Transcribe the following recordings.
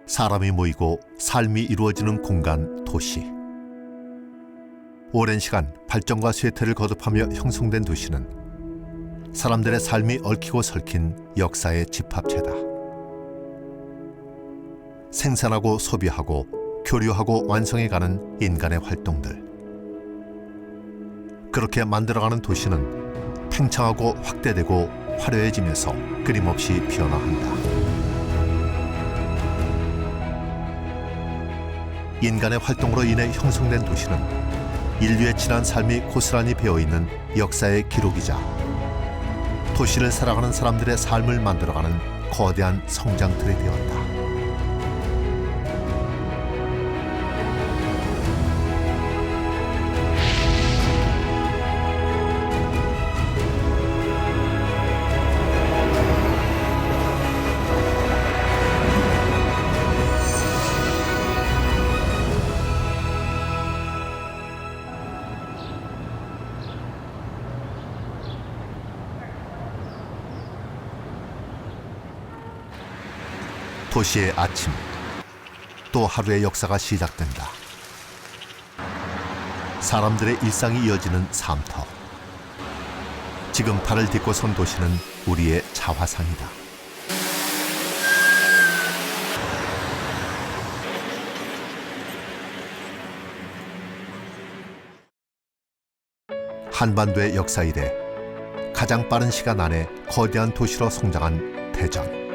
사람이 모이고 삶이 이루어지는 공간 도시. 오랜 시간 발전과 쇠퇴를 거듭하며 형성된 도시는 사람들의 삶이 얽히고 설킨 역사의 집합체다. 생산하고 소비하고 교류하고 완성해가는 인간의 활동들. 그렇게 만들어가는 도시는 팽창하고 확대되고 화려해지면서 끊임없이 변화한다. 인간의 활동으로 인해 형성된 도시는 인류의 지난 삶이 고스란히 배어있는 역사의 기록이자 도시를 살아가는 사람들의 삶을 만들어가는 거대한 성장틀이 되었다. 도시의 아침, 또 하루의 역사가 시작된다. 사람들의 일상이 이어지는 삶터. 지금 발을 딛고 선 도시는 우리의 자화상이다. 한반도의 역사 이래 가장 빠른 시간 안에 거대한 도시로 성장한 대전.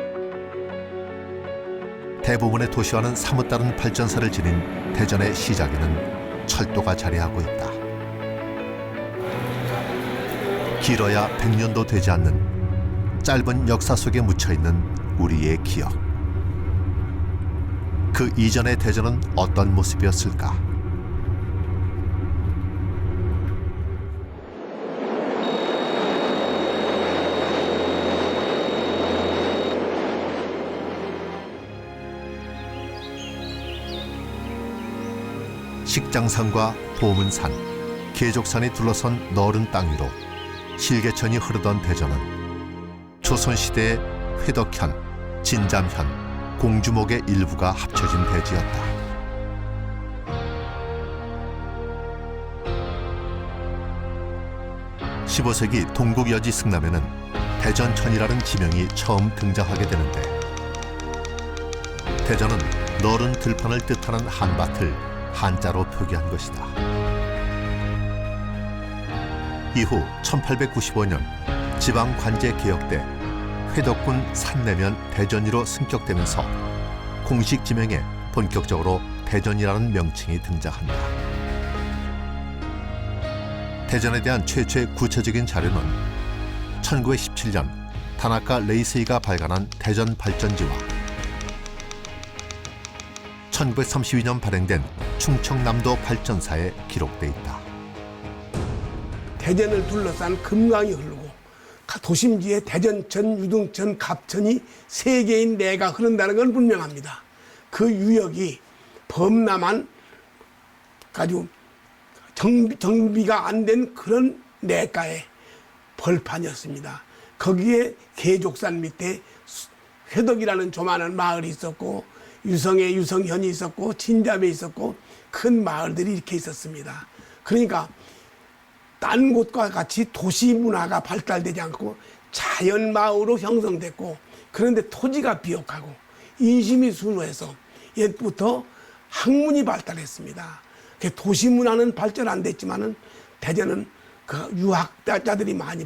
대부분의 도시와는 사뭇 다른 발전사를 지닌 대전의 시작에는 철도가 자리하고 있다. 길어야 100년도 되지 않는 짧은 역사 속에 묻혀있는 우리의 기억. 그 이전의 대전은 어떤 모습이었을까? 식장산과 보문산, 계족산이 둘러선 너른 땅 위로 실개천이 흐르던 대전은 조선시대의 회덕현, 진잠현, 공주목의 일부가 합쳐진 대지였다. (15세기) 동국여지 승람에는 대전천이라는 지명이 처음 등장하게 되는데, 대전은 너른 들판을 뜻하는 한밭을 한자로 표기한 것이다. 이후 1895년 지방관제 개혁 때 회덕군 산내면 대전이로 승격되면서 공식 지명에 본격적으로 대전이라는 명칭이 등장한다. 대전에 대한 최초의 구체적인 자료는 1917년 다나카 레이세이가 발간한 대전 발전지와 1932년 발행된 충청남도 발전사에 기록돼 있다. 대전을 둘러싼 금강이 흐르고 도심지에 대전천, 유등천, 갑천이 세 개인 내가 흐른다는 건 분명합니다. 그 유역이 범람한 아주 정비가 안 된 그런 내가의 벌판이었습니다. 거기에 계족산 밑에 회덕이라는 조만한 마을이 있었고, 유성에 유성현이 있었고, 진잡에 있었고, 큰 마을들이 이렇게 있었습니다. 그러니까 딴 곳과 같이 도시 문화가 발달되지 않고 자연 마을로 형성됐고, 그런데 토지가 비옥하고 인심이 순후해서 옛부터 학문이 발달했습니다. 도시 문화는 발전 안 됐지만은 대전은 그 유학자들이 많이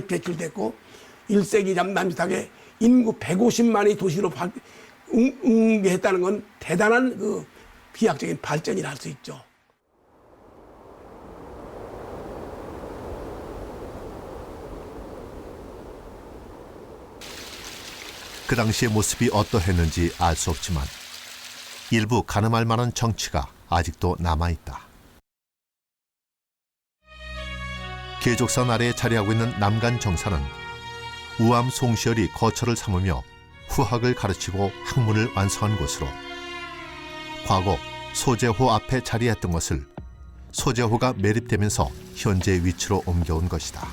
배출됐고, 1세기 남짓하게 인구 150만이 도시로 응대했다는 건 대단한 그 비약적인 발전이라 할 수 있죠. 그 당시의 모습이 어떠했는지 알 수 없지만 일부 가늠할 만한 정취가 아직도 남아있다. 계족산 아래에 자리하고 있는 남간 정사는 우암 송시열이 거처를 삼으며 후학을 가르치고 학문을 완성한 곳으로, 과거 소제호 앞에 자리했던 것을 소제호가 매립되면서 현재 위치로 옮겨온 것이다.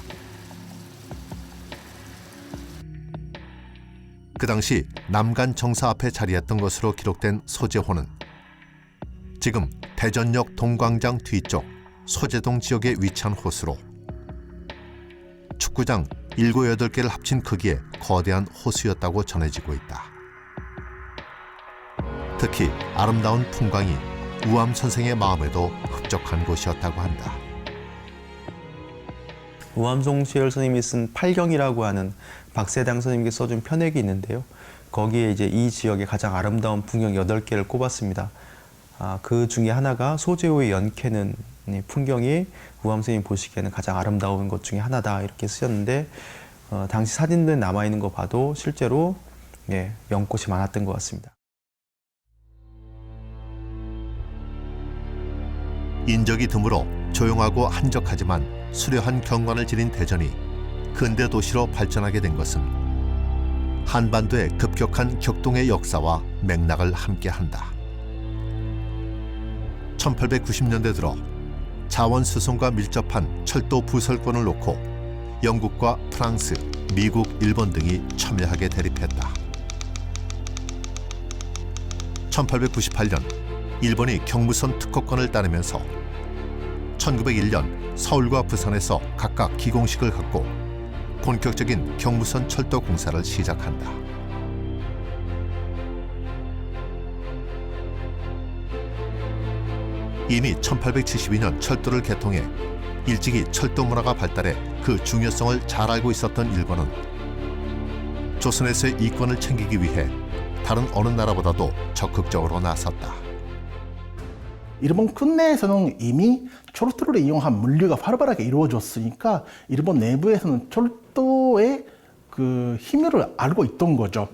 그 당시 남간 정사 앞에 자리했던 것으로 기록된 소재호는 지금 대전역 동광장 뒤쪽 소재동 지역에 위치한 호수로 축구장 7, 8개를 합친 크기의 거대한 호수였다고 전해지고 있다. 특히 아름다운 풍광이 우암 선생의 마음에도 흡족한 곳이었다고 한다. 우암송시열 스님이 쓴 팔경이라고 하는 박세당 스님이 써준 편액이 있는데요. 거기에 이제 이 지역의 가장 아름다운 풍경 8개를 꼽았습니다. 그 중에 하나가 소재호의 연캐는 풍경이 우암 스님 보시기에는 가장 아름다운 것 중에 하나다 이렇게 쓰셨는데 당시 사진들에 남아있는 거 봐도 실제로 연꽃이 많았던 것 같습니다. 인적이 드물어 조용하고 한적하지만 수려한 경관을 지닌 대전이 근대 도시로 발전하게 된 것은 한반도의 급격한 격동의 역사와 맥락을 함께한다. 1890년대 들어 자원 수송과 밀접한 철도 부설권을 놓고 영국과 프랑스, 미국, 일본 등이 첨예하게 대립했다. 1898년 일본이 경부선 특허권을 따내면서 1901년 서울과 부산에서 각각 기공식을 갖고 본격적인 경부선 철도 공사를 시작한다. 이미 1872년 철도를 개통해 일찍이 철도 문화가 발달해 그 중요성을 잘 알고 있었던 일본은 조선에서의 이권을 챙기기 위해 다른 어느 나라보다도 적극적으로 나섰다. 일본 국내에서는 이미 철도를 이용한 물류가 활발하게 이루어졌으니까 일본 내부에서는 철도의 그 힘을 알고 있던 거죠.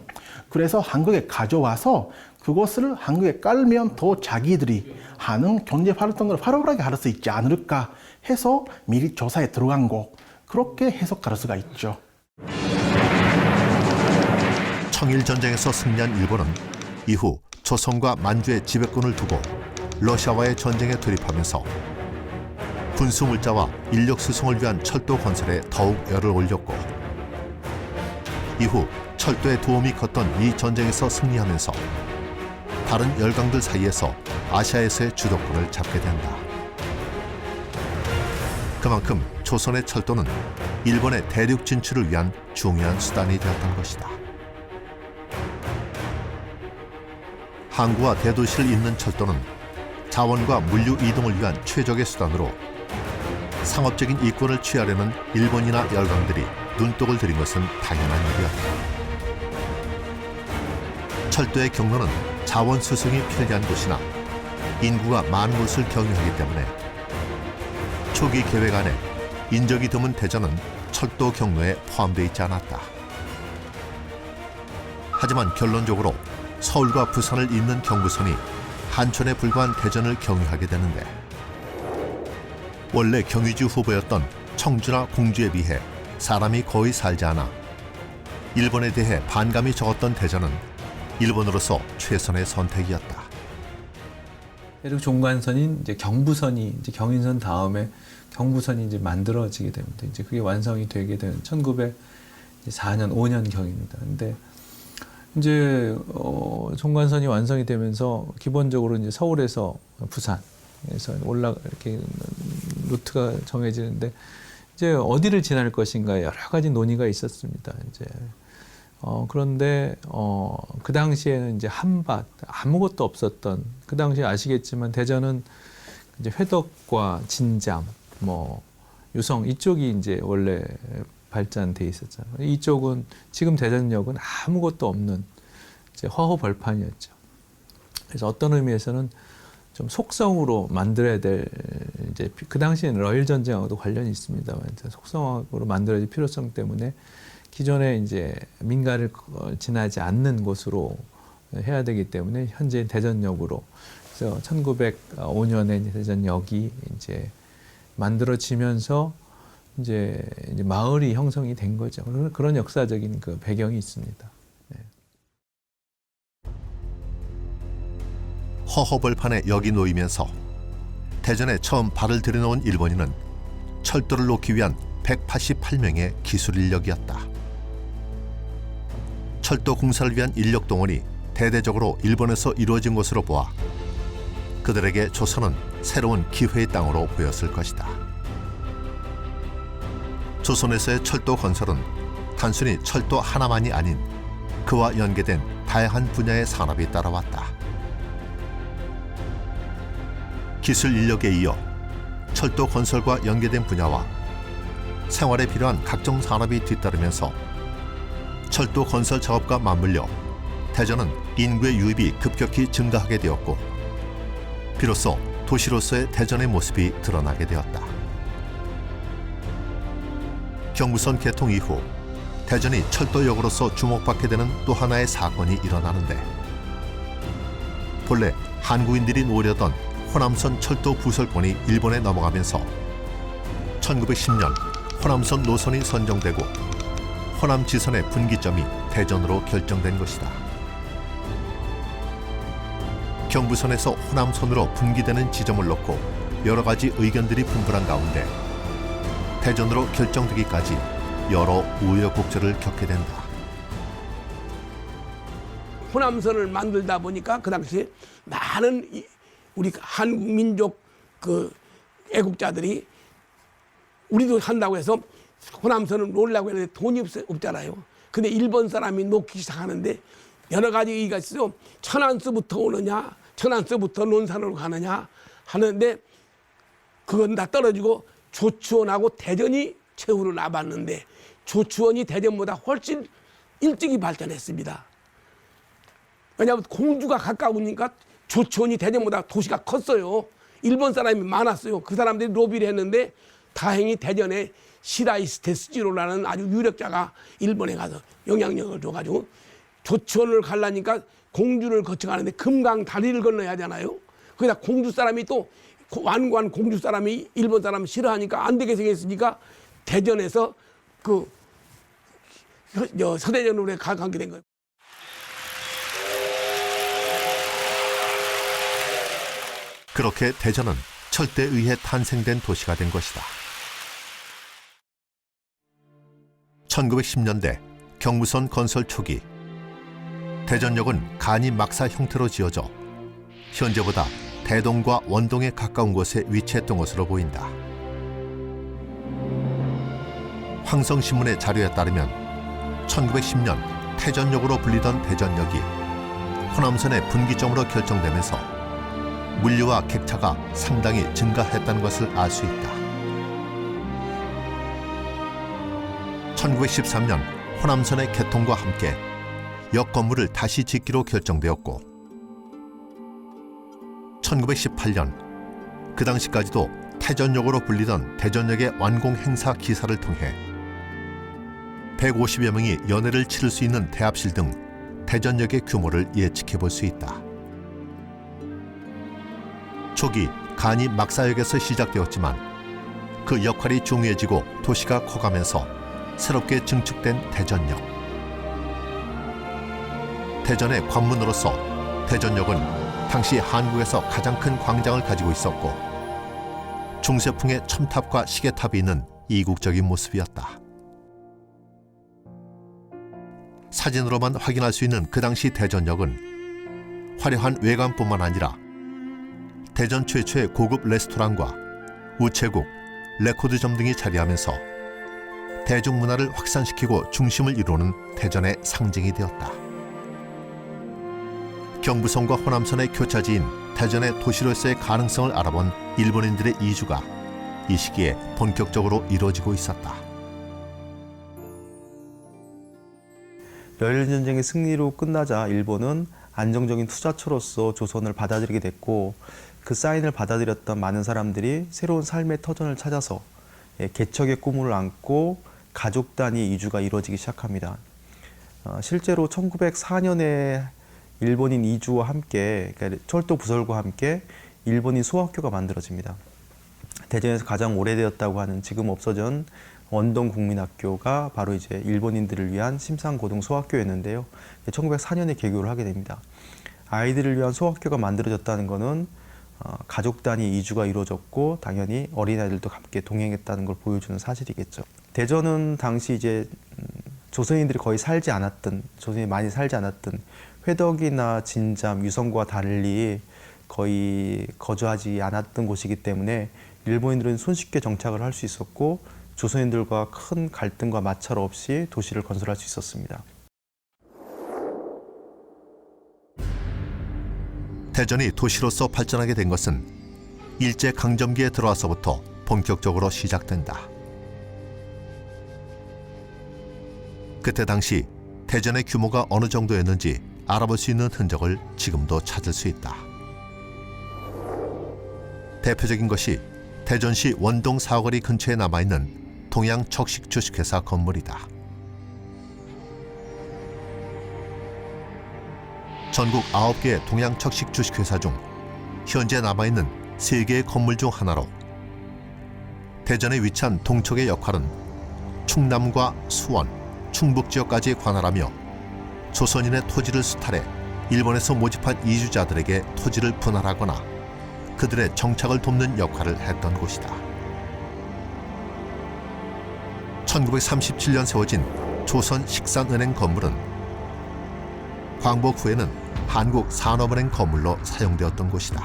그래서 한국에 가져와서 그것을 한국에 깔면 더 자기들이 하는 경제 활동을 활발하게 할 수 있지 않을까 해서 미리 조사에 들어간 거, 그렇게 해석할 수가 있죠. 청일전쟁에서 승리한 일본은 이후 조선과 만주의 지배권을 두고 러시아와의 전쟁에 돌입하면서 군수 물자와 인력 수송을 위한 철도 건설에 더욱 열을 올렸고, 이후 철도의 도움이 컸던 이 전쟁에서 승리하면서 다른 열강들 사이에서 아시아에서의 주도권을 잡게 된다. 그만큼 조선의 철도는 일본의 대륙 진출을 위한 중요한 수단이 되었던 것이다. 항구와 대도시를 잇는 철도는 자원과 물류 이동을 위한 최적의 수단으로 상업적인 이권을 취하려는 일본이나 열강들이 눈독을 들인 것은 당연한 일이었다. 철도의 경로는 자원 수송이 편리한 곳이나 인구가 많은 곳을 경유하기 때문에 초기 계획 안에 인적이 드문 대전은 철도 경로에 포함되어 있지 않았다. 하지만 결론적으로 서울과 부산을 잇는 경부선이 한촌에 불과한 대전을 경유하게 되는데, 원래 경유지 후보였던 청주나 공주에 비해 사람이 거의 살지 않아 일본에 대해 반감이 적었던 대전은 일본으로서 최선의 선택이었다. 대륙 종관선인 이제 경부선이 이제 경인선 다음에 경부선이 이제 만들어지게 됩니다. 이제 그게 완성이 되게 되는 1904년 5년 경입니다. 근데 이제 종관선이 완성이 되면서 기본적으로 이제 서울에서 부산에서 이렇게 루트가 정해지는데 이제 어디를 지날 것인가 여러 가지 논의가 있었습니다. 이제 그런데 그 당시에는 이제 한밭 아무것도 없었던, 그 당시에 아시겠지만 대전은 이제 회덕과 진잠, 뭐 유성 이쪽이 이제 원래 발전돼 있었잖아요. 이쪽은 지금 대전역은 아무것도 없는 이제 허허벌판이었죠. 그래서 어떤 의미에서는 좀 속성으로 만들어야 될, 이제 그 당시에는 러일 전쟁하고도 관련이 있습니다만 속성으로 만들어야 될 필요성 때문에 기존에 이제 민가를 지나지 않는 곳으로 해야 되기 때문에 현재 대전역으로, 그래서 1905년에 대전역이 이제 만들어지면서 이제 마을이 형성이 된 거죠. 그런 역사적인 그 배경이 있습니다. 네. 허허벌판에 역이 놓이면서 대전에 처음 발을 들여놓은 일본인은 철도를 놓기 위한 188명의 기술 인력이었다. 철도 공사를 위한 인력 동원이 대대적으로 일본에서 이루어진 것으로 보아 그들에게 조선은 새로운 기회의 땅으로 보였을 것이다. 조선에서의 철도 건설은 단순히 철도 하나만이 아닌 그와 연계된 다양한 분야의 산업이 따라왔다. 기술 인력에 이어 철도 건설과 연계된 분야와 생활에 필요한 각종 산업이 뒤따르면서 철도 건설 작업과 맞물려 대전은 인구의 유입이 급격히 증가하게 되었고 비로소 도시로서의 대전의 모습이 드러나게 되었다. 경부선 개통 이후 대전이 철도역으로서 주목받게 되는 또 하나의 사건이 일어나는데 본래 한국인들이 노려던 호남선 철도 부설권이 일본에 넘어가면서 1910년 호남선 노선이 선정되고 호남지선의 분기점이 대전으로 결정된 것이다. 경부선에서 호남선으로 분기되는 지점을 놓고 여러 가지 의견들이 분분한 가운데 대전으로 결정되기까지 여러 우여곡절을 겪게 된다. 호남선을 만들다 보니까 그 당시에 많은 우리 한국 민족 그 애국자들이 우리도 한다고 해서 호남선을 놓으려고 했는데 돈이 없잖아요. 근데 일본 사람이 놓기 시작하는데 여러 가지 얘기가 있어요. 천안서부터 오느냐, 천안서부터 논산으로 가느냐 하는데 그건 다 떨어지고 조추원하고 대전이 최후로 남았는데 조추원이 대전보다 훨씬 일찍이 발전했습니다. 왜냐하면 공주가 가까우니까 조추원이 대전보다 도시가 컸어요. 일본 사람이 많았어요. 그 사람들이 로비를 했는데 다행히 대전에 시라이스 데스지로라는 아주 유력자가 일본에 가서 영향력을 줘가지고 조추원을 가려니까 공주를 거쳐가는데 금강 다리를 건너야 하잖아요. 거기다 공주 사람이 또 완고한 공주 사람이 일본 사람 싫어하니까 안 되게 생겼으니까 대전에서 그 서대전으로 가게 된 거예요. 그렇게 대전은 철대에 의해 탄생된 도시가 된 것이다. 1910년대 경부선 건설 초기 대전역은 간이 막사 형태로 지어져 현재보다 대동과 원동에 가까운 곳에 위치했던 것으로 보인다. 황성신문의 자료에 따르면 1910년 태전역으로 불리던 대전역이 호남선의 분기점으로 결정되면서 물류와 객차가 상당히 증가했다는 것을 알 수 있다. 1913년 호남선의 개통과 함께 역 건물을 다시 짓기로 결정되었고 1918년 그 당시까지도 태전역으로 불리던 대전역의 완공 행사 기사를 통해 150여 명이 연회를 치를 수 있는 대합실 등 대전역의 규모를 예측해 볼 수 있다. 초기 간이 막사역에서 시작되었지만 그 역할이 중요해지고 도시가 커가면서 새롭게 증축된 대전역. 대전의 관문으로서 대전역은 당시 한국에서 가장 큰 광장을 가지고 있었고 중세풍의 첨탑과 시계탑이 있는 이국적인 모습이었다. 사진으로만 확인할 수 있는 그 당시 대전역은 화려한 외관뿐만 아니라 대전 최초의 고급 레스토랑과 우체국, 레코드점 등이 자리하면서 대중문화를 확산시키고 중심을 이루는 대전의 상징이 되었다. 경부선과 호남선의 교차지인 대전의 도시로서의 가능성을 알아본 일본인들의 이주가 이 시기에 본격적으로 이루어지고 있었다. 러일전쟁의 승리로 끝나자 일본은 안정적인 투자처로서 조선을 받아들이게 됐고 그 사인을 받아들였던 많은 사람들이 새로운 삶의 터전을 찾아서 개척의 꿈을 안고 가족 단위 이주가 이루어지기 시작합니다. 실제로 1904년에 일본인 이주와 함께 그러니까 철도 부설과 함께 일본인 소학교가 만들어집니다. 대전에서 가장 오래되었다고 하는 지금 없어진 원동국민학교가 바로 이제 일본인들을 위한 심상고등 소학교였는데요. 1904년에 개교를 하게 됩니다. 아이들을 위한 소학교가 만들어졌다는 것은 가족 단위 이주가 이루어졌고 당연히 어린아이들도 함께 동행했다는 걸 보여주는 사실이겠죠. 대전은 당시 이제 조선인들이 거의 살지 않았던, 조선인이 많이 살지 않았던 회덕이나 진잠, 유성과 달리 거의 거주하지 않았던 곳이기 때문에 일본인들은 손쉽게 정착을 할 수 있었고 조선인들과 큰 갈등과 마찰 없이 도시를 건설할 수 있었습니다. 대전이 도시로서 발전하게 된 것은 일제강점기에 들어와서부터 본격적으로 시작된다. 그때 당시 대전의 규모가 어느 정도였는지 알아볼 수 있는 흔적을 지금도 찾을 수 있다. 대표적인 것이 대전시 원동 사거리 근처에 남아있는 동양척식주식회사 건물이다. 전국 9개의 동양척식주식회사 중 현재 남아있는 3개의 건물 중 하나로 대전에 위치한 동척의 역할은 충남과 수원, 충북 지역까지 관할하며 조선인의 토지를 수탈해 일본에서 모집한 이주자들에게 토지를 분할하거나 그들의 정착을 돕는 역할을 했던 곳이다. 1937년 세워진 조선식산은행 건물은 광복 후에는 한국산업은행 건물로 사용되었던 곳이다.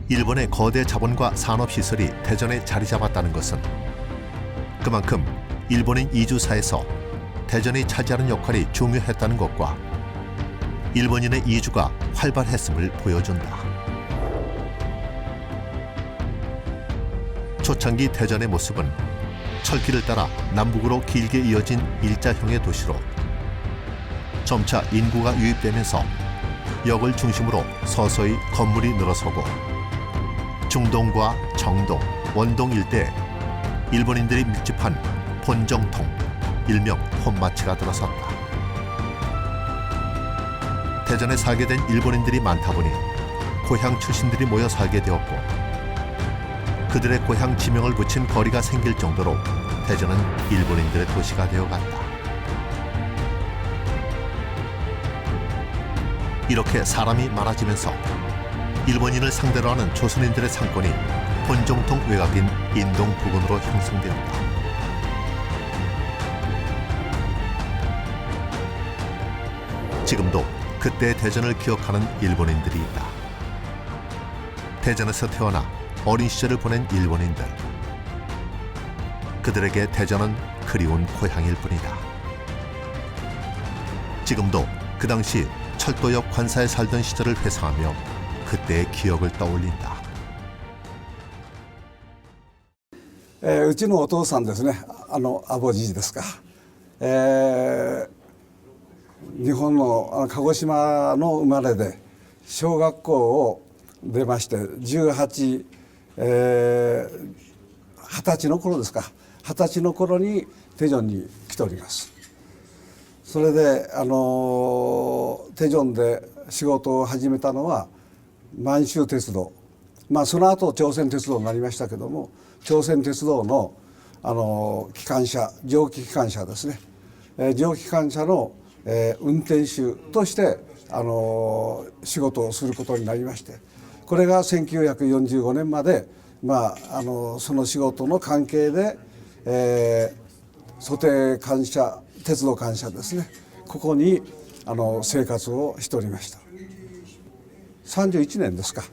일본의 거대 자본과 산업시설이 대전에 자리 잡았다는 것은 그만큼 일본인 이주사에서 대전이 차지하는 역할이 중요했다는 것과 일본인의 이주가 활발했음을 보여준다. 초창기 대전의 모습은 철길을 따라 남북으로 길게 이어진 일자형의 도시로 점차 인구가 유입되면서 역을 중심으로 서서히 건물이 늘어서고 중동과 정동, 원동 일대에 일본인들이 밀집한 본정통, 일명 폰마치가 들어섰다. 대전에 살게 된 일본인들이 많다 보니 고향 출신들이 모여 살게 되었고 그들의 고향 지명을 붙인 거리가 생길 정도로 대전은 일본인들의 도시가 되어갔다. 이렇게 사람이 많아지면서 일본인을 상대로 하는 조선인들의 상권이 본정통 외곽인 인동 부근으로 형성되었다. 지금도 그때의 대전을 기억하는 일본인들이 있다. 대전에서 태어나 어린 시절을 보낸 일본인들. 그들에게 대전은 그리운 고향일 뿐이다. 지금도 그 당시 철도역 관사에 살던 시절을 회상하며 그때의 기억을 떠올린다. うちのお父さんですね、アボジですか、日本の鹿児島の生まれで小学校を出まして20歳の頃ですか、20歳の頃にテジョンに来ております。それでテジョンで仕事を始めたのは満州鉄道、その後朝鮮鉄道になりましたけども、朝鮮鉄道の機関車、蒸気機関車ですね、蒸気機関車の運転手として仕事をすることになりまして、これが1945年まで、その仕事の関係で、蘇定官舎、鉄道官舎ですね、ここに生活をしておりました。31年ですか、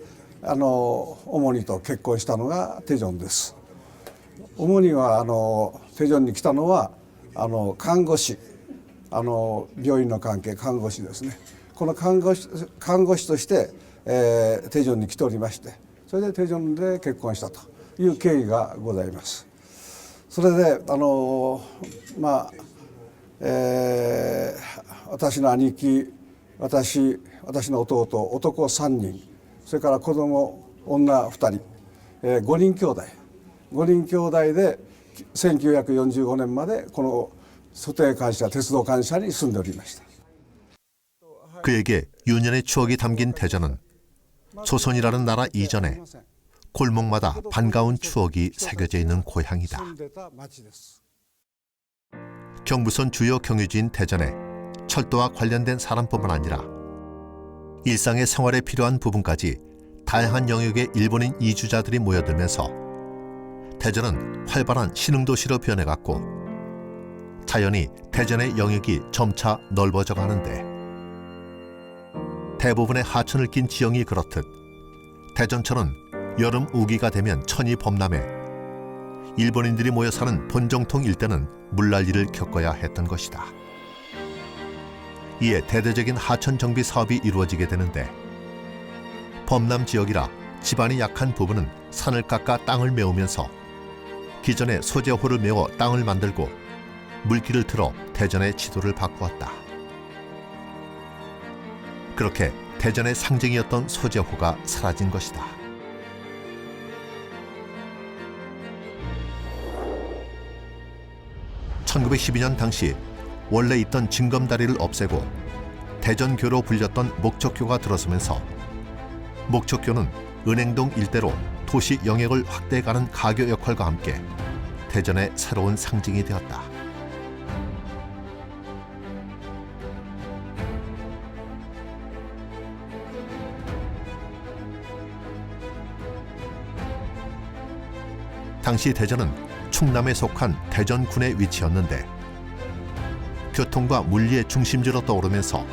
主にと結婚したのがテジョンです。主にはテジョンに来たのは看護師、病院の関係看護師ですね、この看護師として、テジョンに来ておりまして、それでテジョンで結婚したという経緯がございます。それで私の兄貴、私の弟、男3人、それから子供女2人、5人兄弟で1945年までこの蘇定官舎、鉄道官舎に住んでおりました。 그에게 유년의 추억이 담긴 대전은 조선이라는 나라 이전에 골목마다 반가운 추억이 새겨져 있는 고향이다. 경부선 주요 경유지인 대전에 철도와 관련된 사람뿐만 아니라 일상의 생활에 필요한 부분까지 다양한 영역의 일본인 이주자들이 모여들면서 대전은 활발한 신흥도시로 변해갔고 자연히 대전의 영역이 점차 넓어져 가는데 대부분의 하천을 낀 지형이 그렇듯 대전천은 여름 우기가 되면 천이 범람해 일본인들이 모여 사는 본정통 일대는 물난리를 겪어야 했던 것이다. 이에 대대적인 하천 정비 사업이 이루어지게 되는데 범람 지역이라 지반이 약한 부분은 산을 깎아 땅을 메우면서 기존의 소재호를 메워 땅을 만들고 물길을 틀어 대전의 지도를 바꾸었다. 그렇게 대전의 상징이었던 소재호가 사라진 것이다. (1912년) 당시 원래 있던 징검다리를 없애고 대전교로 불렸던 목적교가 들어서면서 목적교는 은행동 일대로 도시 영역을 확대해가는 가교 역할과 함께 대전의 새로운 상징이 되었다. 당시 대전은 충남에 속한 대전군의 위치였는데 교통과 물리의 중심지로 떠오르면서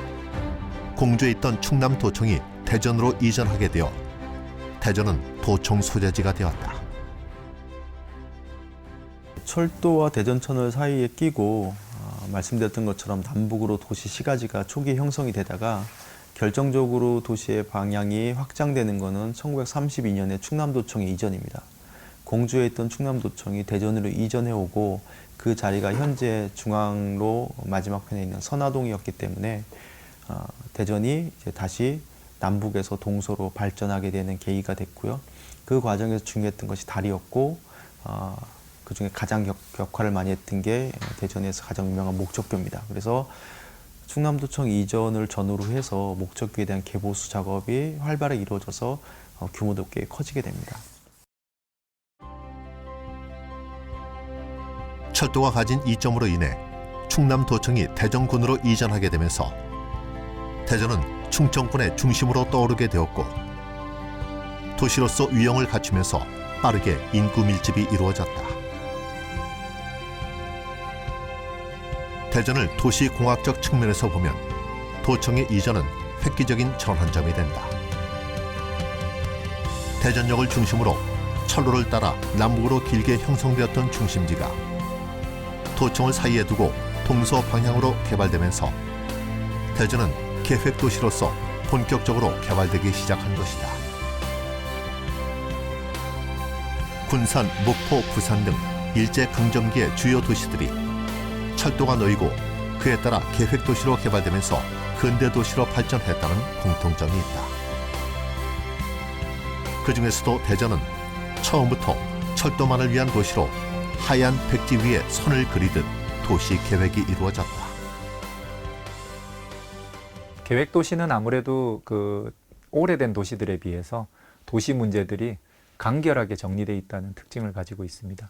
공주에 있던 충남도청이 대전으로 이전하게 되어 대전은 도청 소재지가 되었다. 철도와 대전천을 사이에 끼고 말씀드렸던 것처럼 남북으로 도시 시가지가 초기 형성이 되다가 결정적으로 도시의 방향이 확장되는 것은 1932년에 충남도청의 이전입니다. 공주에 있던 충남도청이 대전으로 이전해 오고 그 자리가 현재 중앙로 마지막 편에 있는 선화동이었기 때문에 대전이 이제 다시 남북에서 동서로 발전하게 되는 계기가 됐고요. 그 과정에서 중요했던 것이 다리였고 그 중에 가장 역할을 많이 했던 게 대전에서 가장 유명한 목적교입니다. 그래서 충남도청 이전을 전후로 해서 목적교에 대한 개보수 작업이 활발하게 이루어져서 규모도 꽤 커지게 됩니다. 철도가 가진 이점으로 인해 충남도청이 대전군으로 이전하게 되면서 대전은 충청권의 중심으로 떠오르게 되었고 도시로서 위용을 갖추면서 빠르게 인구 밀집이 이루어졌다. 대전을 도시공학적 측면에서 보면 도청의 이전은 획기적인 전환점이 된다. 대전역을 중심으로 철로를 따라 남북으로 길게 형성되었던 중심지가 도청을 사이에 두고 동서 방향으로 개발되면서 대전은 계획도시로서 본격적으로 개발되기 시작한 것이다. 군산, 목포, 부산 등 일제강점기의 주요 도시들이 철도가 놓이고 그에 따라 계획도시로 개발되면서 근대도시로 발전했다는 공통점이 있다. 그 중에서도 대전은 처음부터 철도만을 위한 도시로 하얀 백지 위에 선을 그리듯 도시 계획이 이루어졌다. 계획도시는 아무래도 그 오래된 도시들에 비해서 도시 문제들이 간결하게 정리되어 있다는 특징을 가지고 있습니다.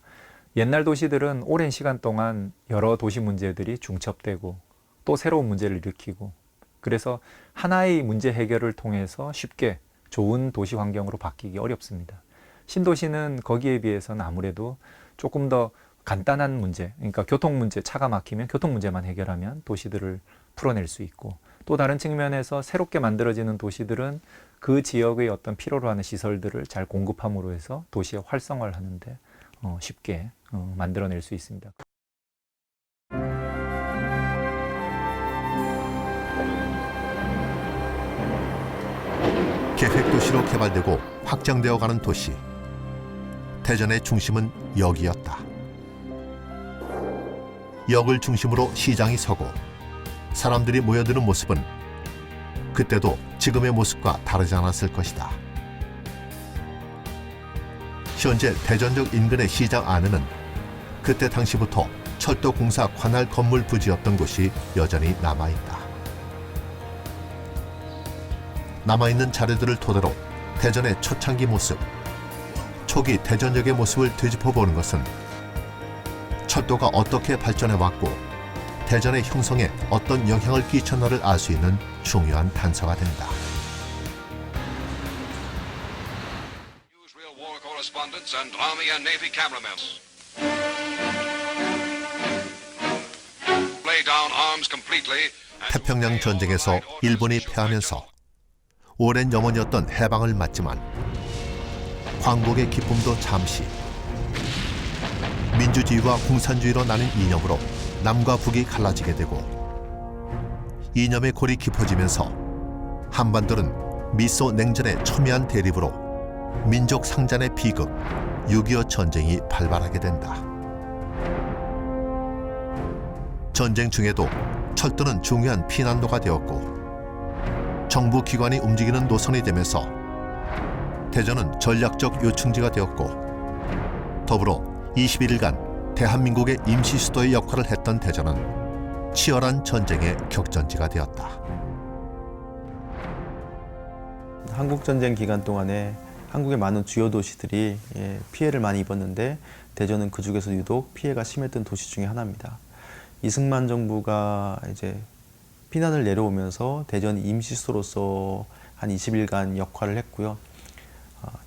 옛날 도시들은 오랜 시간 동안 여러 도시 문제들이 중첩되고 또 새로운 문제를 일으키고 그래서 하나의 문제 해결을 통해서 쉽게 좋은 도시 환경으로 바뀌기 어렵습니다. 신도시는 거기에 비해서는 아무래도 조금 더 간단한 문제, 그러니까 교통 문제, 차가 막히면 교통 문제만 해결하면 도시들을 풀어낼 수 있고 또 다른 측면에서 새롭게 만들어지는 도시들은 그 지역의 어떤 필요로 하는 시설들을 잘 공급함으로 해서 도시의 활성화를 하는데 쉽게 만들어낼 수 있습니다. 계획도시로 개발되고 확장되어가는 도시. 대전의 중심은 역이었다. 역을 중심으로 시장이 서고 사람들이 모여드는 모습은 그때도 지금의 모습과 다르지 않았을 것이다. 현재 대전역 인근의 시장 안에는 그때 당시부터 철도공사 관할 건물 부지였던 곳이 여전히 남아있다. 남아있는 자료들을 토대로 대전의 초창기 모습, 초기 대전역의 모습을 되짚어보는 것은 철도가 어떻게 발전해왔고 대전의 형성에 어떤 영향을 끼쳤나를 알 수 있는 중요한 단서가 된다. pilots and Army and Navy cameramen. Lay down arms completely. 태평양 전쟁에서 일본이 패하면서 오랜 염원이었던 해방을 맞지만 광복의 기쁨도 잠시, 민주주의와 공산주의로 나뉜 이념으로 남과 북이 갈라지게 되고 이념의 골이 깊어지면서 한반도는 미소 냉전의 첨예한 대립으로 민족 상잔의 비극 6.25 전쟁이 발발하게 된다. 전쟁 중에도 철도는 중요한 피난로가 되었고 정부 기관이 움직이는 노선이 되면서 대전은 전략적 요충지가 되었고 더불어 21일간 대한민국의 임시 수도의 역할을 했던 대전은 치열한 전쟁의 격전지가 되었다. 한국전쟁 기간 동안에 한국의 많은 주요 도시들이 피해를 많이 입었는데 대전은 그 중에서 유독 피해가 심했던 도시 중에 하나입니다. 이승만 정부가 이제 피난을 내려오면서 대전 임시수도로서 한 20일간 역할을 했고요.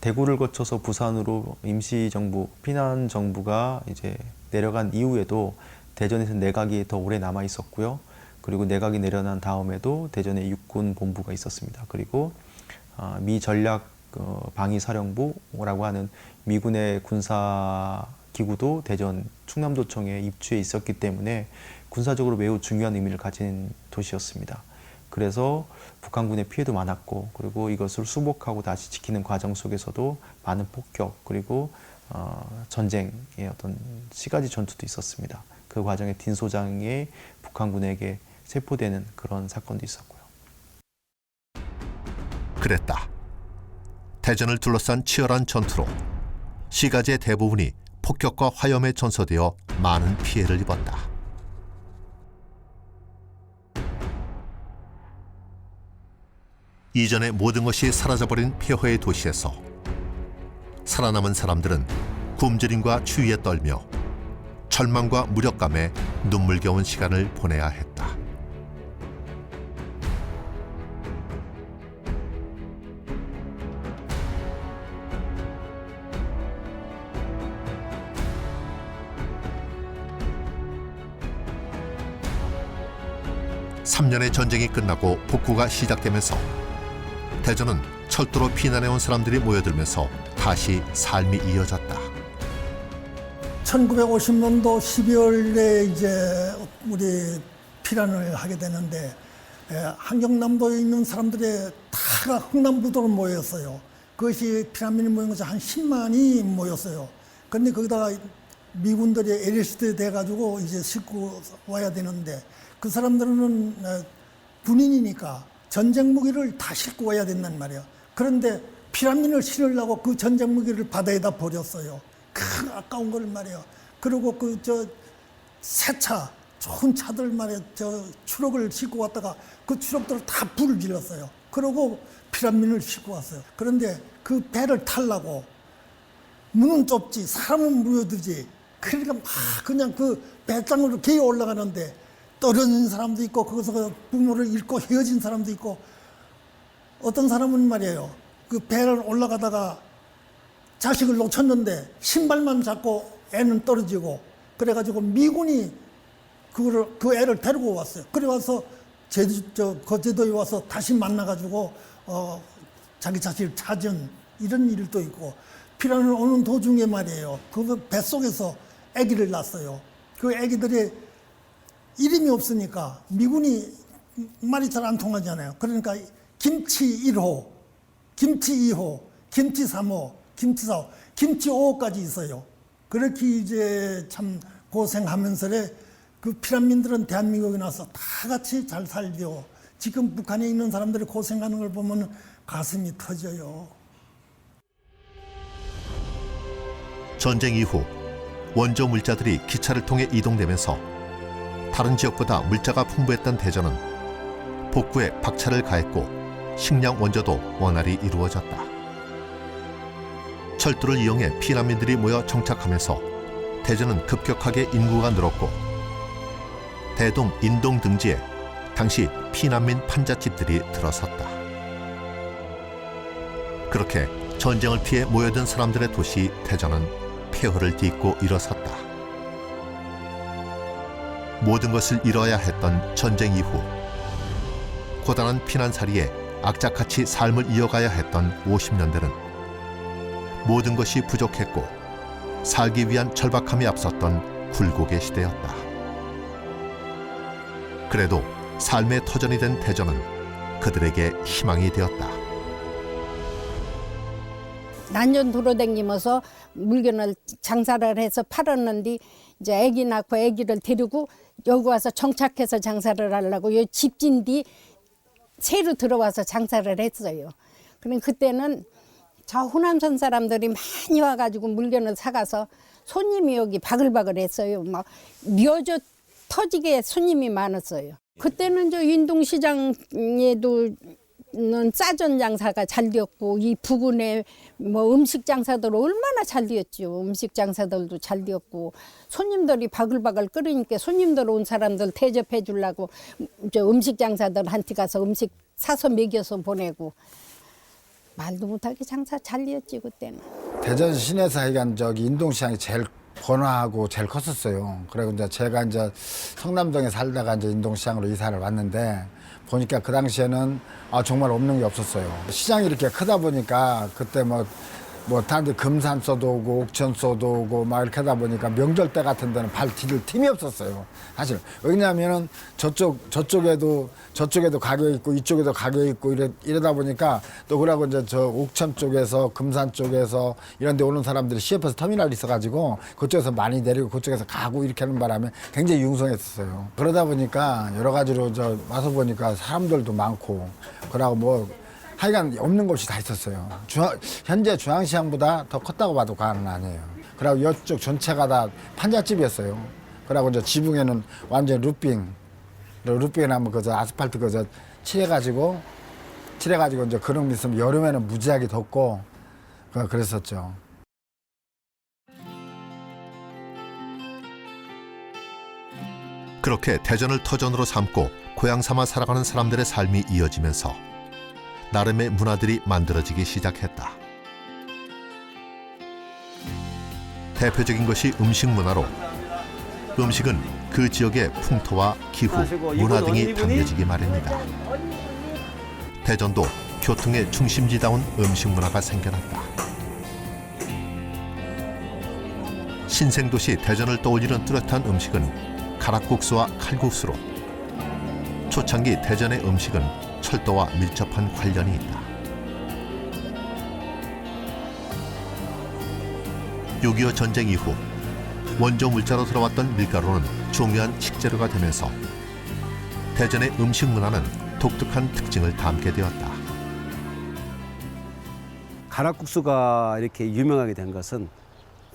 대구를 거쳐서 부산으로 임시정부, 피난정부가 이제 내려간 이후에도 대전에서 내각이 더 오래 남아 있었고요. 그리고 내각이 내려난 다음에도 대전에 육군 본부가 있었습니다. 그리고 미 전략 방위사령부라고 하는 미군의 군사 기구도 대전 충남도청에 입주해 있었기 때문에 군사적으로 매우 중요한 의미를 가진 도시였습니다. 그래서 북한군의 피해도 많았고 그리고 이것을 수복하고 다시 지키는 과정 속에서도 많은 폭격 그리고 전쟁의 어떤 시가지 전투도 있었습니다. 그 과정에 딘소장이 북한군에게 세포되는 그런 사건도 있었고요. 그랬다. 대전을 둘러싼 치열한 전투로 시가지의 대부분이 폭격과 화염에 전소되어 많은 피해를 입었다. 이전의 모든 것이 사라져버린 폐허의 도시에서 살아남은 사람들은 굶주림과 추위에 떨며 절망과 무력감에 눈물겨운 시간을 보내야 했다. (3년의) 전쟁이 끝나고 복구가 시작되면서 대전은 철도로 피난해온 사람들이 모여들면서 다시 삶이 이어졌다. 1950년도 12월에 이제 우리 피난을 하게 되는데 한경남도에 있는 사람들이 다가 흥남부도로 모였어요. 그것이 피난민이 모인 것이 한 10만이 모였어요. 그런데 거기다가 미군들이 LSD 돼가지고 이제 싣고 와야 되는데 그 사람들은 군인이니까 전쟁 무기를 다 싣고 와야 된단 말이에요. 그런데 피난민을 실으려고 그 전쟁 무기를 바다에다 버렸어요. 큰 아까운 걸 말이에요. 그리고 새 차, 좋은 차들 말이에요. 추럭을 싣고 왔다가 그 추럭들을 다 불을 질렀어요. 그리고 피난민을 싣고 왔어요. 그런데 그 배를 타려고 문은 좁지 사람은 모여들지. 그러니까 막 그냥 그 배장으로 기어 올라가는데 떨어진 사람도 있고 거기서 부모를 잃고 헤어진 사람도 있고 어떤 사람은 말이에요. 그 배를 올라가다가 자식을 놓쳤는데 신발만 잡고 애는 떨어지고 그래가지고 미군이 그 애를 데리고 왔어요. 그래 와서 거제도에 와서 다시 만나가지고 자기 자식을 찾은 이런 일도 있고 피난을 오는 도중에 말이에요. 그 뱃속에서 아기를 낳았어요. 그 아기들이 이름이 없으니까 미군이 말이 잘 안 통하잖아요. 그러니까 김치 1호, 김치 2호, 김치 3호, 김치 4호, 김치 5호까지 있어요. 그렇게 이제 참 고생하면서 그 피난민들은 대한민국에 나서 다 같이 잘 살죠. 지금 북한에 있는 사람들이 고생하는 걸 보면 가슴이 터져요. 전쟁 이후 원조 물자들이 기차를 통해 이동되면서 다른 지역보다 물자가 풍부했던 대전은 복구에 박차를 가했고 식량 원조도 원활히 이루어졌다. 철도를 이용해 피난민들이 모여 정착하면서 대전은 급격하게 인구가 늘었고 대동, 인동 등지에 당시 피난민 판잣집들이 들어섰다. 그렇게 전쟁을 피해 모여든 사람들의 도시 대전은 폐허를 딛고 일어섰다. 모든 것을 잃어야 했던 전쟁 이후 고단한 피난살이에 악착같이 삶을 이어가야 했던 50년대는 모든 것이 부족했고 살기 위한 절박함이 앞섰던 굴곡의 시대였다. 그래도 삶의 터전이 된 대전은 그들에게 희망이 되었다. 난전 돌아다니면서 물건을 장사를 해서 팔았는데 이제 아기 낳고 아기를 데리고 여기 와서 정착해서 장사를 하려고 요 집진 뒤 새로 들어와서 장사를 했어요. 그럼 그때는 저 호남선 사람들이 많이 와가지고 물건을 사가서 손님이 여기 바글바글 했어요. 막 묘저 터지게 손님이 많았어요. 그때는 저 인동시장에도 싸전 장사가 잘 되었고 이 부근에 뭐 음식 장사들 얼마나 잘 되었죠. 음식 장사들도 잘 되었고 손님들이 바글바글 끓으니까 손님들 온 사람들 대접해 주려고 저 음식 장사들한테 가서 음식 사서 먹여서 보내고 말도 못하게 장사 잘 되었지 그때는. 대전 시내에서 하여간 저기 인동시장이 제일 번화하고 제일 컸었어요. 그리고 이제 제가 이제 성남동에 살다가 이제 인동시장으로 이사를 왔는데 보니까 그 당시에는 정말 없는 게 없었어요. 시장이 이렇게 크다 보니까 그때 뭐 다른 데 금산서도 오고 옥천서도 오고 막 이렇게 하다 보니까 명절 때 같은 데는 발 디딜 틈이 없었어요. 사실 왜냐하면은 저쪽에도 가게 있고 이쪽에도 가게 있고 이러다 보니까 또 그러고 이제 저 옥천 쪽에서 금산 쪽에서 이런 데 오는 사람들이 CF에서 터미널이 있어가지고 그쪽에서 많이 내리고 그쪽에서 가고 이렇게 하는 바람에 굉장히 융성했었어요. 그러다 보니까 여러 가지로 저 와서 보니까 사람들도 많고 그러고 뭐 하여간 없는 곳이 다 있었어요. 현재 중앙시장보다 더 컸다고 봐도 과언은 아니에요. 그리고 이쪽 전체가 다 판잣집이었어요. 그리고 이제 지붕에는 완전 루핑에 하면 그저 아스팔트 그저 칠해가지고 이제 그런 게 있으면 여름에는 무지하게 덥고 그랬었죠. 그렇게 대전을 터전으로 삼고 고향 삼아 살아가는 사람들의 삶이 이어지면서 나름의 문화들이 만들어지기 시작했다. 대표적인 것이 음식 문화로 음식은 그 지역의 풍토와 기후, 문화 등이 담겨지기 마련이다. 대전도 교통의 중심지다운 음식 문화가 생겨났다. 신생도시 대전을 떠올리는 뚜렷한 음식은 가락국수와 칼국수로 초창기 대전의 음식은 철도와 밀접한 관련이 있다. 6.25 전쟁 이후 원조 물자로 들어왔던 밀가루는 중요한 식재료가 되면서 대전의 음식 문화는 독특한 특징을 담게 되었다. 가락국수가 이렇게 유명하게 된 것은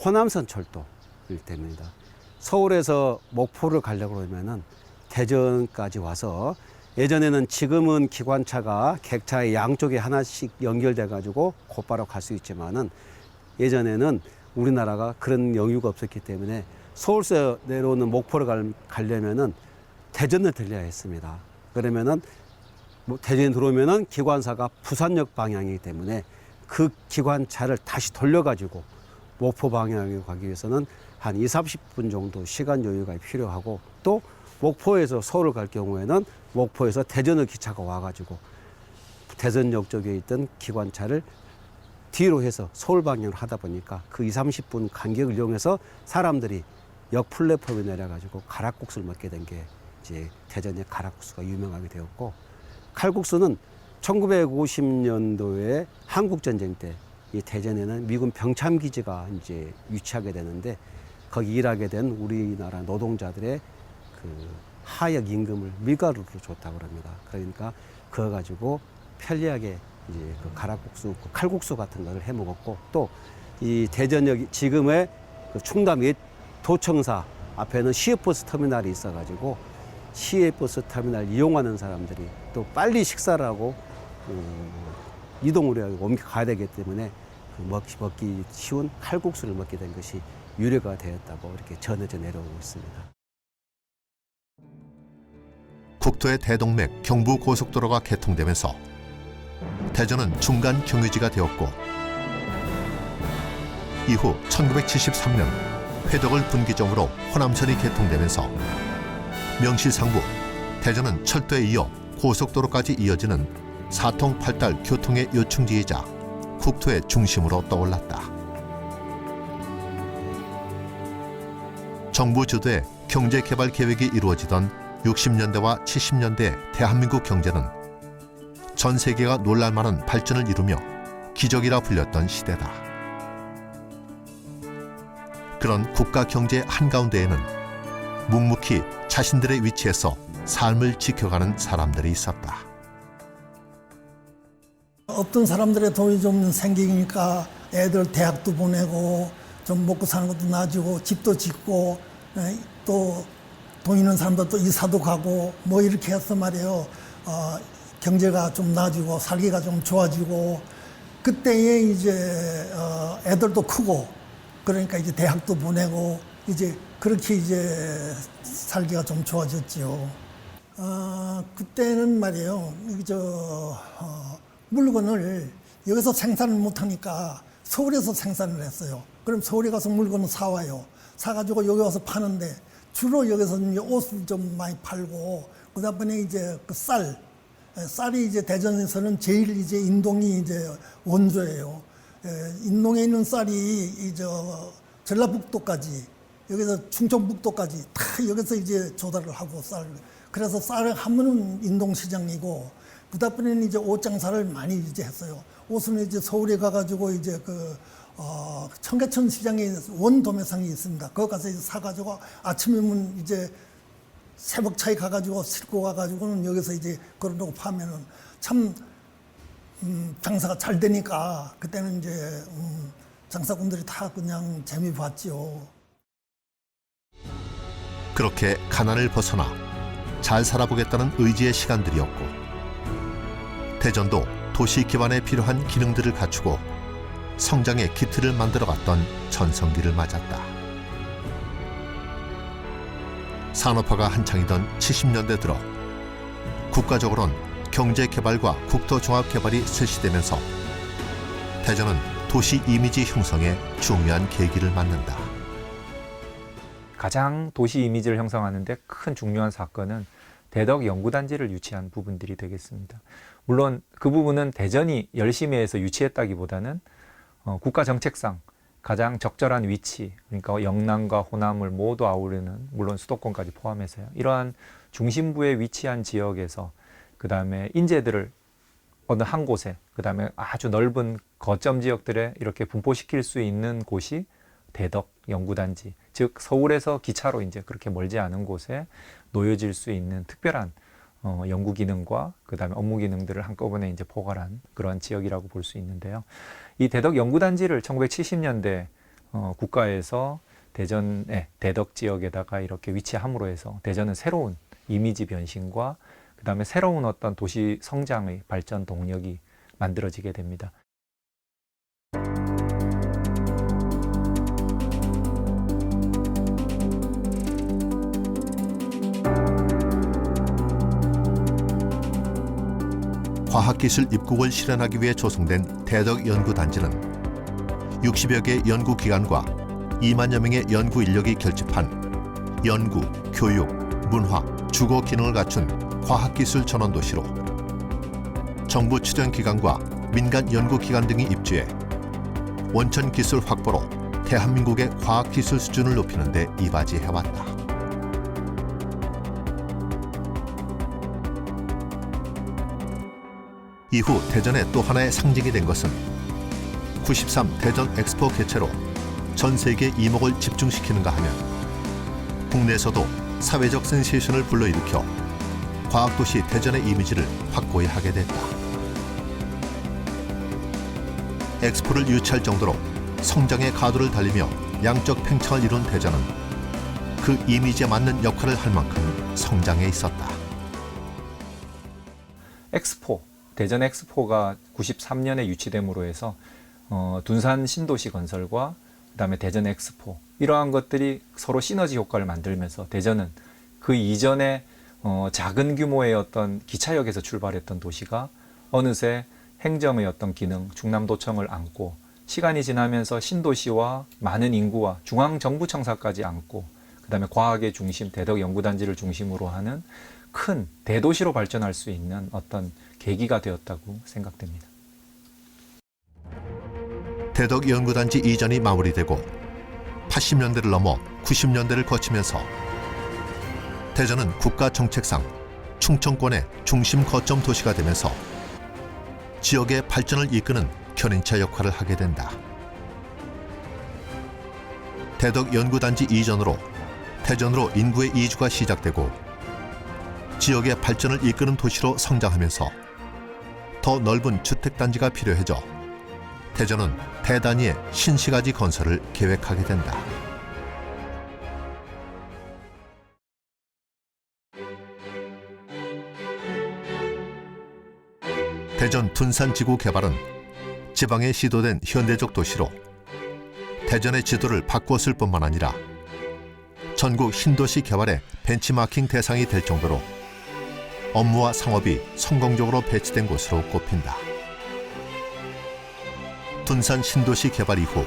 호남선 철도일 때입니다. 서울에서 목포를 가려고 그러면은 대전까지 와서 예전에는 지금은 기관차가 객차의 양쪽에 하나씩 연결돼 가지고 곧바로 갈 수 있지만은 예전에는 우리나라가 그런 여유가 없었기 때문에 서울에서 내려오는 목포를 가려면은 대전을 들려야 했습니다. 그러면은 대전에 들어오면은 기관사가 부산역 방향이기 때문에 그 기관차를 다시 돌려가지고 목포 방향으로 가기 위해서는 한 20-30분 정도 시간 여유가 필요하고 또 목포에서 서울을 갈 경우에는 목포에서 대전의 기차가 와가지고 대전역 쪽에 있던 기관차를 뒤로 해서 서울 방향으로 하다 보니까 그 20-30분 간격을 이용해서 사람들이 역 플랫폼에 내려가지고 가락국수를 먹게 된 게 이제 대전의 가락국수가 유명하게 되었고 칼국수는 1950년도에 한국전쟁 때 이 대전에는 미군 병참기지가 이제 위치하게 되는데 거기 일하게 된 우리나라 노동자들의 그 하역 임금을 밀가루로 줬다고 합니다. 그러니까 그거 가지고 편리하게 이제 그 가락국수, 그 칼국수 같은 거를 해 먹었고 또 이 대전역 지금의 그 충남 옛 도청사 앞에는 시외버스 터미널이 있어가지고 시외버스 터미널 이용하는 사람들이 또 빨리 식사를 하고 이동을 옮겨가야 되기 때문에 그 먹기 쉬운 칼국수를 먹게 된 것이 유래가 되었다고 이렇게 전해져 내려오고 있습니다. 국토의 대동맥 경부고속도로가 개통되면서 대전은 중간 경유지가 되었고 이후 1973년 회덕을 분기점으로 호남선이 개통되면서 명실상부 대전은 철도에 이어 고속도로까지 이어지는 사통팔달 교통의 요충지이자 국토의 중심으로 떠올랐다. 정부 주도의 경제개발 계획이 이루어지던 60년대와 70년대 대한민국 경제는 전 세계가 놀랄만한 발전을 이루며 기적이라 불렸던 시대다. 그런 국가 경제 한가운데에는 묵묵히 자신들의 위치에서 삶을 지켜가는 사람들이 있었다. 어떤 사람들의 돈이 좀 생기니까 애들 대학도 보내고 좀 먹고 사는 것도 나아지고 집도 짓고 또 돈 있는 사람들 또 이사도 가고 뭐 이렇게 해서 말이에요. 경제가 좀 나아지고 살기가 좀 좋아지고 그때에 이제 애들도 크고 그러니까 이제 대학도 보내고 이제 그렇게 이제 살기가 좀 좋아졌지요. 그때는 말이에요. 물건을 여기서 생산을 못하니까 서울에서 생산을 했어요. 그럼 서울에 가서 물건을 사와요. 사가지고 여기 와서 파는데 주로 여기서 이제 옷을 좀 많이 팔고 그다음에 이제 그 쌀이 이제 대전에서는 제일 이제 인동이 이제 원조예요. 인동에 있는 쌀이 이제 전라북도까지 여기서 충청북도까지 다 여기서 이제 조달을 하고 그래서 쌀을 하면은 인동시장이고 그다음에는 이제 옷 장사를 많이 이제 했어요. 옷은 이제 서울에 가가지고 이제 청계천 시장에 원도매상이 있습니다. 거기 가서 이제 사가지고 아침이면 이제 새벽차에 가가지고 싣고 가가지고는 여기서 이제 걸어놓고 파면은 참 장사가 잘 되니까 그때는 이제 장사꾼들이 다 그냥 재미 봤죠. 그렇게 가난을 벗어나 잘 살아보겠다는 의지의 시간들이었고 대전도 도시 기반에 필요한 기능들을 갖추고 성장의 기틀을 만들어갔던 전성기를 맞았다. 산업화가 한창이던 70년대 들어 국가적으로는 경제개발과 국토종합개발이 실시되면서 대전은 도시 이미지 형성에 중요한 계기를 맞는다. 가장 도시 이미지를 형성하는 데 큰 중요한 사건은 대덕 연구단지를 유치한 부분들이 되겠습니다. 물론 그 부분은 대전이 열심히 해서 유치했다기보다는 국가 정책상 가장 적절한 위치, 그러니까 영남과 호남을 모두 아우르는 물론 수도권까지 포함해서요. 이러한 중심부에 위치한 지역에서 그 다음에 인재들을 어느 한 곳에 그 다음에 아주 넓은 거점 지역들에 이렇게 분포시킬 수 있는 곳이 대덕 연구단지, 즉 서울에서 기차로 이제 그렇게 멀지 않은 곳에 놓여질 수 있는 특별한 연구 기능과 그 다음에 업무 기능들을 한꺼번에 이제 포괄한 그런 지역이라고 볼 수 있는데요. 이 대덕 연구단지를 1970년대 국가에서 대전의 대덕 지역에다가 이렇게 위치함으로 해서 대전은 새로운 이미지 변신과 그 다음에 새로운 어떤 도시 성장의 발전 동력이 만들어지게 됩니다. 과학기술 입국을 실현하기 위해 조성된 대덕연구단지는 60여 개 연구기관과 2만여 명의 연구 인력이 결집한 연구, 교육, 문화, 주거 기능을 갖춘 과학기술 전원도시로 정부 출연기관과 민간 연구기관 등이 입주해 원천 기술 확보로 대한민국의 과학기술 수준을 높이는 데 이바지해왔다. 이후 대전의 또 하나의 상징이 된 것은 93 대전 엑스포 개최로 전 세계 이목을 집중시키는가 하면 국내에서도 사회적 센세이션을 불러일으켜 과학도시 대전의 이미지를 확고히 하게 됐다. 엑스포를 유치할 정도로 성장의 가도를 달리며 양적 팽창을 이룬 대전은 그 이미지에 맞는 역할을 할 만큼 성장해 있었다. 엑스포, 대전 엑스포가 93년에 유치됨으로 해서 둔산 신도시 건설과 그다음에 대전 엑스포 이러한 것들이 서로 시너지 효과를 만들면서 대전은 그 이전에 작은 규모의 어떤 기차역에서 출발했던 도시가 어느새 행정의 어떤 기능, 충남도청을 안고 시간이 지나면서 신도시와 많은 인구와 중앙정부청사까지 안고 그다음에 과학의 중심, 대덕연구단지를 중심으로 하는 큰 대도시로 발전할 수 있는 어떤 계기가 되었다고 생각됩니다. 대덕연구단지 이전이 마무리되고 80년대를 넘어 90년대를 거치면서 대전은 국가 정책상 충청권의 중심 거점 도시가 되면서 지역의 발전을 이끄는 견인차 역할을 하게 된다. 대덕연구단지 이전으로 대전으로 인구의 이주가 시작되고 지역의 발전을 이끄는 도시로 성장하면서 더 넓은 주택단지가 필요해져 대전은 대단위의 신시가지 건설을 계획하게 된다. 대전 둔산지구 개발은 지방에 시도된 현대적 도시로 대전의 지도를 바꾸었을 뿐만 아니라 전국 신도시 개발의 벤치마킹 대상이 될 정도로 업무와 상업이 성공적으로 배치된 곳으로 꼽힌다. 둔산 신도시 개발 이후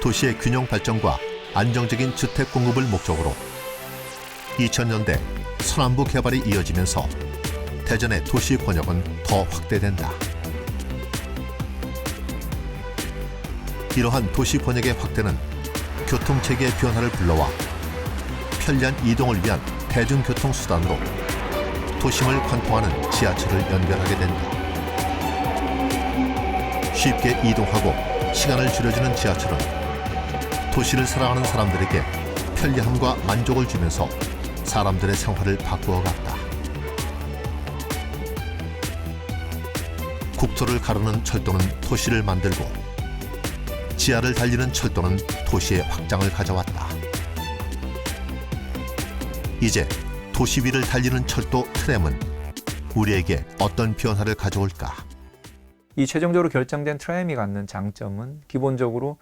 도시의 균형 발전과 안정적인 주택 공급을 목적으로 2000년대 서남부 개발이 이어지면서 대전의 도시 번역은 더 확대된다. 이러한 도시 번역의 확대는 교통체계의 변화를 불러와 편리한 이동을 위한 대중교통수단으로 도심을 관통하는 지하철을 연결하게 된다. 쉽게 이동하고 시간을 줄여주는 지하철은 도시를 살아가는 사람들에게 편리함과 만족을 주면서 사람들의 생활을 바꾸어 갔다. 국토를 가르는 철도는 도시를 만들고 지하를 달리는 철도는 도시의 확장을 가져왔다. 이제 도시 위를 달리는 철도 트램은 우리에게 어떤 변화를 가져올까? 이 최종적으로 결정된 트램이 갖는 장점은 기본적으로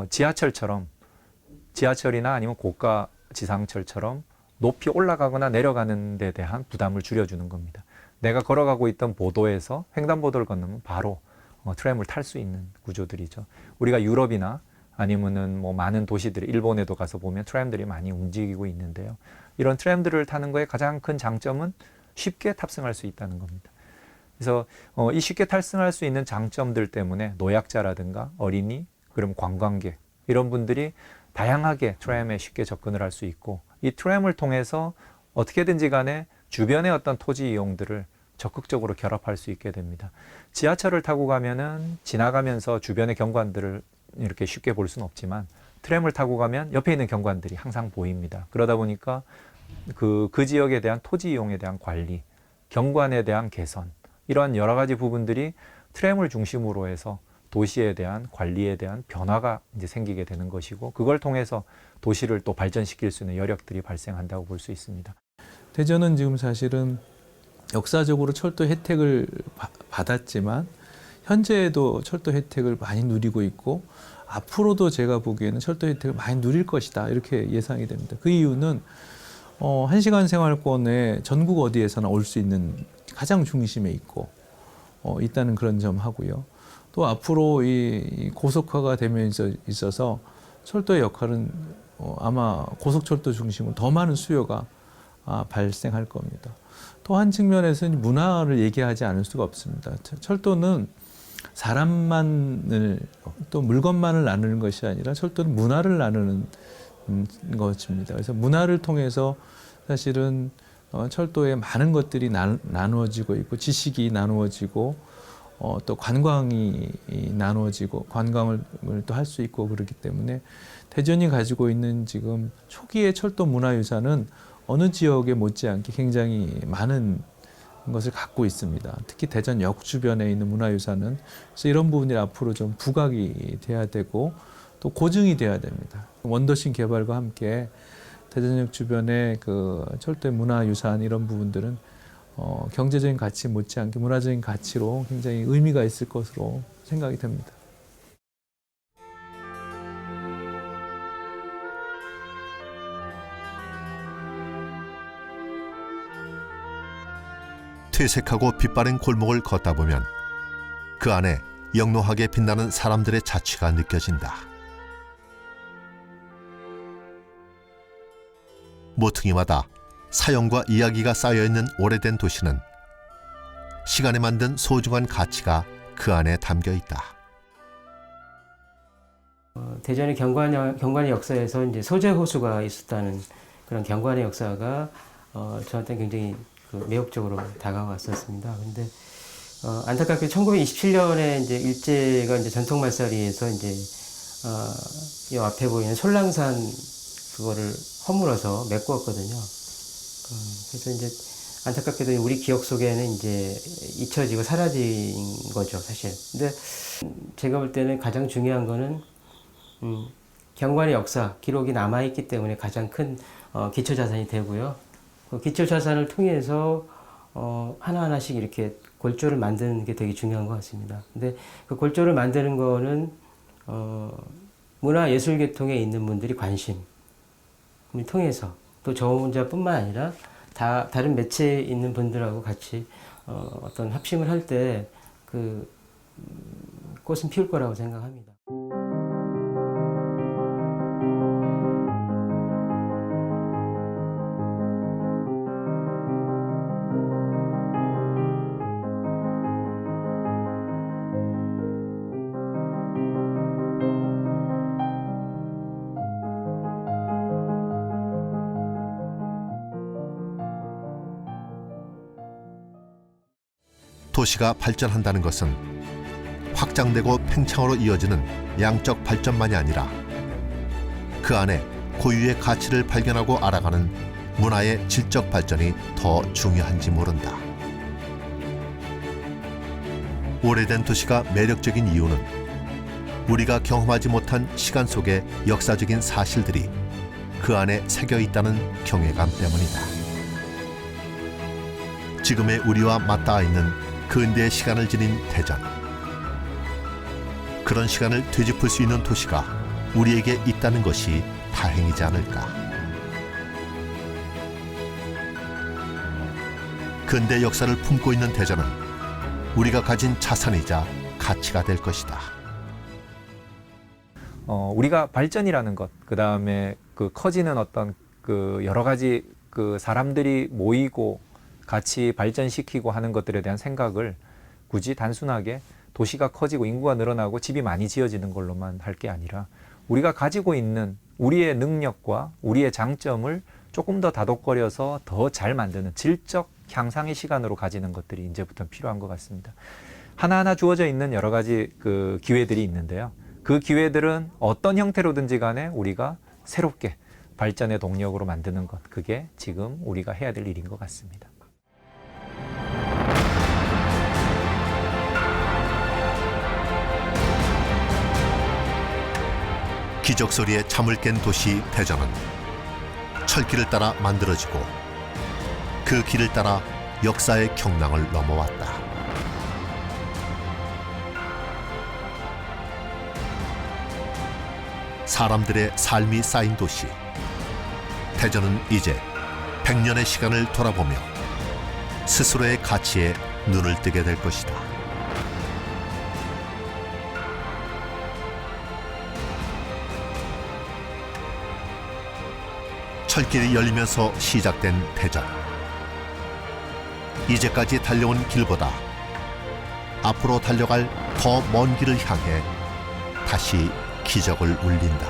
지하철처럼 지하철이나 아니면 고가 지상철처럼 높이 올라가거나 내려가는 데 대한 부담을 줄여주는 겁니다. 내가 걸어가고 있던 보도에서 횡단보도를 건너면 바로 트램을 탈 수 있는 구조들이죠. 우리가 유럽이나 아니면은 뭐 많은 도시들, 일본에도 가서 보면 트램들이 많이 움직이고 있는데요. 이런 트램들을 타는 거의 가장 큰 장점은 쉽게 탑승할 수 있다는 겁니다. 그래서 이 쉽게 탑승할 수 있는 장점들 때문에 노약자라든가 어린이, 그럼 관광객 이런 분들이 다양하게 트램에 쉽게 접근을 할 수 있고 이 트램을 통해서 어떻게든지 간에 주변의 어떤 토지 이용들을 적극적으로 결합할 수 있게 됩니다. 지하철을 타고 가면은 지나가면서 주변의 경관들을 이렇게 쉽게 볼 수는 없지만 트램을 타고 가면 옆에 있는 경관들이 항상 보입니다. 그러다 보니까 그 지역에 대한 토지 이용에 대한 관리, 경관에 대한 개선 이러한 여러 가지 부분들이 트램을 중심으로 해서 도시에 대한 관리에 대한 변화가 이제 생기게 되는 것이고 그걸 통해서 도시를 또 발전시킬 수 있는 여력들이 발생한다고 볼 수 있습니다. 대전은 지금 사실은 역사적으로 철도 혜택을 받았지만 현재에도 철도 혜택을 많이 누리고 있고 앞으로도 제가 보기에는 철도 혜택을 많이 누릴 것이다 이렇게 예상이 됩니다. 그 이유는 1시간 생활권에 전국 어디에서나 올 수 있는 가장 중심에 있고 있다는 그런 점 하고요. 또 앞으로 이 고속화가 되면서 있어서 철도의 역할은 아마 고속철도 중심으로 더 많은 수요가 발생할 겁니다. 또 한 측면에서는 문화를 얘기하지 않을 수가 없습니다. 철도는 사람만을 또 물건만을 나누는 것이 아니라 철도는 문화를 나누는 것입니다. 그래서 문화를 통해서 사실은 철도에 많은 것들이 나누어지고 있고 지식이 나누어지고 또 관광이 나누어지고 관광을 또 할 수 있고 그렇기 때문에 대전이 가지고 있는 지금 초기의 철도 문화유산은 어느 지역에 못지않게 굉장히 많은 것을 갖고 있습니다. 특히 대전역 주변에 있는 문화유산은 그래서 이런 부분이 앞으로 좀 부각이 돼야 되고 또 고증이 돼야 됩니다. 원도심 개발과 함께 대전역 주변의 그 철도의 문화유산 이런 부분들은 경제적인 가치 못지않게 문화적인 가치로 굉장히 의미가 있을 것으로 생각이 됩니다. 퇴색하고 빛바랜 골목을 걷다 보면 그 안에 영롱하게 빛나는 사람들의 자취가 느껴진다. 모퉁이마다 사연과 이야기가 쌓여있는 오래된 도시는 시간에 만든 소중한 가치가 그 안에 담겨 있다. 대전의 경관의 역사에서 이제 소재 호수가 있었다는 그런 경관의 역사가 저한테 굉장히 매혹적으로 다가왔었습니다. 근데 안타깝게 1927년에 이제 일제가 이제 전통 말살이에서 이제 이 앞에 보이는 솔랑산 그거를 허물어서 메꾸었거든요. 그래서 이제 안타깝게도 우리 기억 속에는 이제 잊혀지고 사라진 거죠, 사실. 근데 제가 볼 때는 가장 중요한 거는 경관의 역사, 기록이 남아있기 때문에 가장 큰 기초자산이 되고요. 그 기초자산을 통해서 하나하나씩 이렇게 골조를 만드는 게 되게 중요한 것 같습니다. 근데 그 골조를 만드는 거는 문화예술계통에 있는 분들이 관심을 통해서 또 저 혼자뿐만 아니라 다른 매체에 있는 분들하고 같이 어떤 합심을 할 때 그 꽃은 피울 거라고 생각합니다. 도시가 발전한다는 것은 확장되고 팽창으로 이어지는 양적 발전만이 아니라 그 안에 고유의 가치를 발견하고 알아가는 문화의 질적 발전이 더 중요한지 모른다. 오래된 도시가 매력적인 이유는 우리가 경험하지 못한 시간 속의 역사적인 사실들이 그 안에 새겨 있다는 경외감 때문이다. 지금의 우리와 맞닿아 있는 근대의 시간을 지닌 대전. 그런 시간을 되짚을 수 있는 도시가 우리에게 있다는 것이 다행이지 않을까. 근대 역사를 품고 있는 대전은 우리가 가진 자산이자 가치가 될 것이다. 우리가 발전이라는 것, 그 다음에 그 커지는 어떤 그 여러 가지 그 사람들이 모이고 같이 발전시키고 하는 것들에 대한 생각을 굳이 단순하게 도시가 커지고 인구가 늘어나고 집이 많이 지어지는 걸로만 할 게 아니라 우리가 가지고 있는 우리의 능력과 우리의 장점을 조금 더 다독거려서 더 잘 만드는 질적 향상의 시간으로 가지는 것들이 이제부터 필요한 것 같습니다. 하나하나 주어져 있는 여러 가지 그 기회들이 있는데요. 그 기회들은 어떤 형태로든지 간에 우리가 새롭게 발전의 동력으로 만드는 것, 그게 지금 우리가 해야 될 일인 것 같습니다. 기적 소리에 잠을 깬 도시 대전은 철길을 따라 만들어지고 그 길을 따라 역사의 경랑을 넘어왔다. 사람들의 삶이 쌓인 도시. 대전은 이제 100년의 시간을 돌아보며 스스로의 가치에 눈을 뜨게 될 것이다. 철길이 열리면서 시작된 대전. 이제까지 달려온 길보다 앞으로 달려갈 더 먼 길을 향해 다시 기적을 울린다.